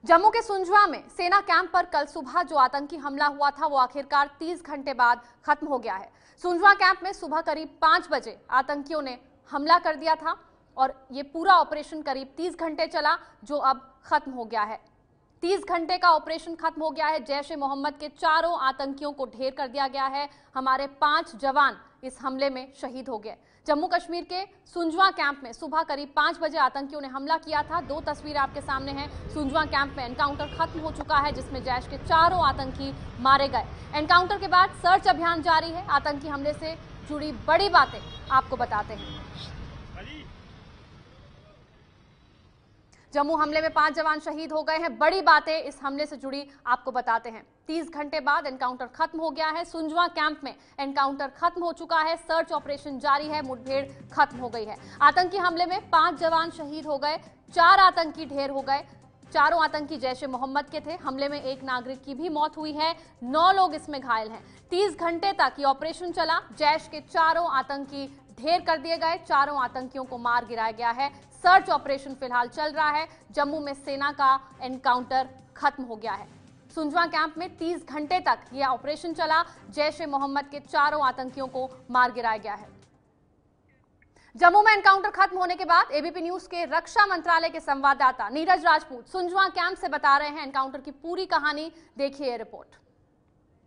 जम्मू के सुंजवा में सेना कैंप पर कल सुबह जो आतंकी हमला हुआ था वो आखिरकार 30 घंटे बाद खत्म हो गया है। सुंजवा कैंप में सुबह करीब 5 बजे आतंकियों ने हमला कर दिया था और ये पूरा ऑपरेशन करीब 30 घंटे चला, जो अब खत्म हो गया है। 30 घंटे का ऑपरेशन खत्म हो गया है। जैश ए मोहम्मद के चारों आतंकियों को ढेर कर दिया गया है। हमारे 5 जवान इस हमले में शहीद हो गए। जम्मू कश्मीर के सुंजवा कैंप में सुबह करीब 5 बजे आतंकियों ने हमला किया था। 2 तस्वीरें आपके सामने हैं। सुंजवा कैंप में एनकाउंटर खत्म हो चुका है, जिसमें जैश के चारों आतंकी मारे गए। एनकाउंटर के बाद सर्च अभियान जारी है। आतंकी हमले से जुड़ी बड़ी बातें आपको बताते हैं। जम्मू हमले में 5 जवान शहीद हो गए हैं। बड़ी बातें इस हमले से जुड़ी आपको बताते हैं। 30 घंटे बाद एनकाउंटर खत्म हो गया है। सुंजवा कैंप में एनकाउंटर खत्म हो चुका है। सर्च ऑपरेशन जारी है। मुठभेड़ खत्म हो गई है। आतंकी हमले में 5 जवान शहीद हो गए, 4 आतंकी ढेर हो गए। चारों आतंकी जैश ए मोहम्मद के थे। हमले में 1 नागरिक की भी मौत हुई है, 9 लोग इसमें घायल हैं। 30 घंटे तक ये ऑपरेशन चला। जैश के चारों आतंकी ढेर कर दिए गए। चारों आतंकियों को मार गिराया गया है। सर्च ऑपरेशन फिलहाल चल रहा है। जम्मू में सेना का एनकाउंटर खत्म हो गया है। सुंजवा कैंप में 30 घंटे तक यह ऑपरेशन चला। जैश ए मोहम्मद के चारों आतंकियों को मार गिराया गया है। जम्मू में एनकाउंटर खत्म होने के बाद एबीपी न्यूज के रक्षा मंत्रालय के संवाददाता नीरज राजपूत सुंजवा कैंप से बता रहे हैं एनकाउंटर की पूरी कहानी। देखिए ये रिपोर्ट।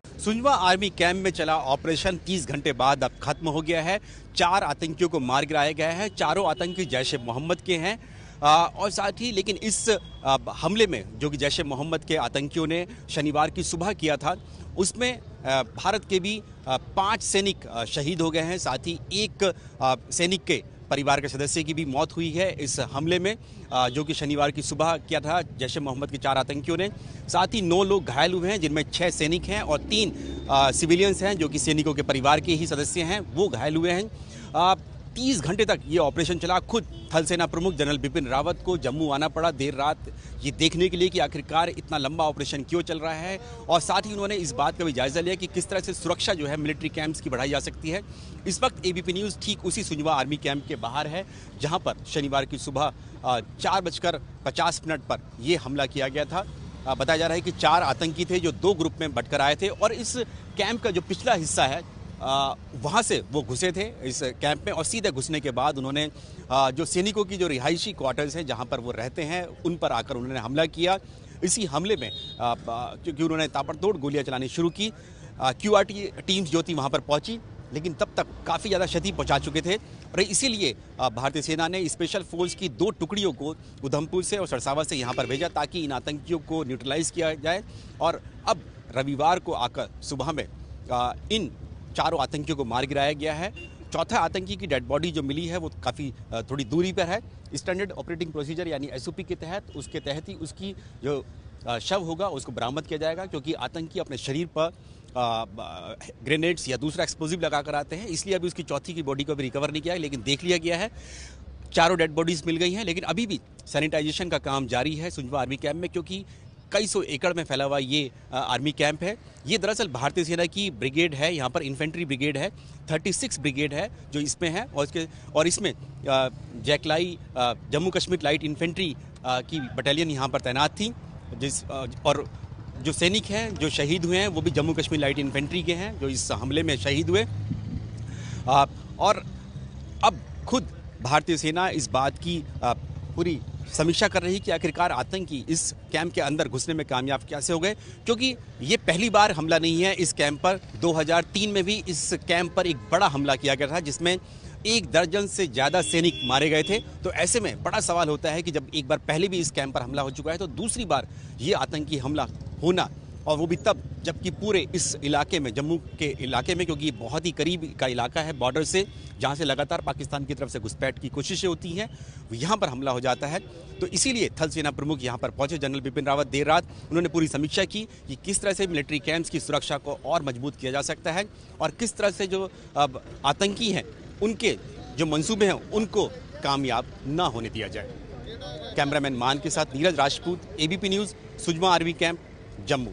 सुंजवा आर्मी कैंप में चला ऑपरेशन 30 घंटे बाद अब खत्म हो गया है। 4 आतंकियों को मार गिराया गया है। चारों आतंकी जैश ए मोहम्मद के हैं और साथ ही लेकिन इस हमले में जो कि जैश ए मोहम्मद के आतंकियों ने शनिवार की सुबह किया था, उसमें भारत के भी 5 सैनिक शहीद हो गए हैं। साथ ही 1 सैनिक के परिवार के सदस्य की भी मौत हुई है इस हमले में, जो कि शनिवार की सुबह किया था जैश ए मोहम्मद के 4 आतंकियों ने। साथ ही 9 लोग घायल हुए हैं, जिनमें 6 सैनिक हैं और 3 सिविलियंस हैं जो कि सैनिकों के परिवार के ही सदस्य हैं, वो घायल हुए हैं। 30 घंटे तक ये ऑपरेशन चला। खुद थल सेना प्रमुख जनरल बिपिन रावत को जम्मू आना पड़ा देर रात ये देखने के लिए कि आखिरकार इतना लंबा ऑपरेशन क्यों चल रहा है, और साथ ही उन्होंने इस बात का भी जायजा लिया कि किस तरह से सुरक्षा जो है मिलिट्री कैंप्स की बढ़ाई जा सकती है। इस वक्त एबीपी न्यूज़ ठीक उसी सुंजवा आर्मी कैंप के बाहर है, जहां पर शनिवार की सुबह 4:50 पर यह हमला किया गया था। बताया जा रहा है कि 4 आतंकी थे जो 2 ग्रुप में बंटकर आए थे और इस कैंप का जो पिछला हिस्सा है वहाँ से वो घुसे थे इस कैंप में, और सीधे घुसने के बाद उन्होंने जो सैनिकों की जो रिहायशी क्वार्टर्स हैं जहाँ पर वो रहते हैं उन पर आकर उन्होंने हमला किया। इसी हमले में क्योंकि उन्होंने ताबड़तोड़ गोलियां चलानी शुरू की, क्यूआरटी टीम्स जो थी वहाँ पर पहुँची, लेकिन तब तक काफ़ी ज़्यादा क्षति पहुँचा चुके थे और इसीलिए भारतीय सेना ने स्पेशल फोर्स की 2 टुकड़ियों को उधमपुर से और सरसावा से यहाँ पर भेजा ताकि इन आतंकियों को न्यूट्रलाइज किया जाए। और अब रविवार को आकर सुबह में इन 4 आतंकियों को मार गिराया गया है। चौथा आतंकी की डेड बॉडी जो मिली है वो काफ़ी थोड़ी दूरी पर है। स्टैंडर्ड ऑपरेटिंग प्रोसीजर यानी एसओपी के तहत उसके तहत ही उसकी जो शव होगा उसको बरामद किया जाएगा, क्योंकि आतंकी अपने शरीर पर ग्रेनेड्स या दूसरा एक्सप्लोजिव लगा कर आते हैं, इसलिए अभी उसकी चौथी की बॉडी को भी रिकवर नहीं किया है, लेकिन देख लिया गया है। 4 डेड बॉडीज मिल गई हैं, लेकिन अभी भी सैनिटाइजेशन का काम जारी है सुंजवा आर्मी कैंप में, क्योंकि कई सौ एकड़ में फैला हुआ ये आर्मी कैंप है। ये दरअसल भारतीय सेना की ब्रिगेड है, यहाँ पर इन्फेंट्री ब्रिगेड है, 36 ब्रिगेड है जो इसमें है, और इसमें जैकलाई जम्मू कश्मीर लाइट इन्फेंट्री की बटालियन यहाँ पर तैनात थी, और जो सैनिक हैं जो शहीद हुए हैं वो भी जम्मू कश्मीर लाइट इन्फेंट्री के हैं जो इस हमले में शहीद हुए। और अब खुद भारतीय सेना इस बात की पूरी समीक्षा कर रही कि आखिरकार आतंकी इस कैंप के अंदर घुसने में कामयाब कैसे हो गए, क्योंकि ये पहली बार हमला नहीं है इस कैंप पर। 2003 में भी इस कैंप पर एक बड़ा हमला किया गया था जिसमें 1 दर्जन से ज़्यादा सैनिक मारे गए थे। तो ऐसे में बड़ा सवाल होता है कि जब एक बार पहले भी इस कैंप पर हमला हो चुका है तो दूसरी बार ये आतंकी हमला होना, और वो भी तब जबकि पूरे इस इलाके में, जम्मू के इलाके में, क्योंकि बहुत ही करीब का इलाका है बॉर्डर से, जहाँ से लगातार पाकिस्तान की तरफ से घुसपैठ की कोशिशें होती हैं, यहाँ पर हमला हो जाता है। तो इसीलिए थल सेना प्रमुख यहाँ पर पहुंचे जनरल बिपिन रावत देर रात। उन्होंने पूरी समीक्षा की कि किस तरह से मिलिट्री कैंप्स की सुरक्षा को और मजबूत किया जा सकता है और किस तरह से जो आतंकी हैं उनके जो मंसूबे हैं उनको कामयाब ना होने दिया जाए। कैमरामैन मान के साथ Neeraj Rajput, ABP news, Sunjuwan army camp, Jammu.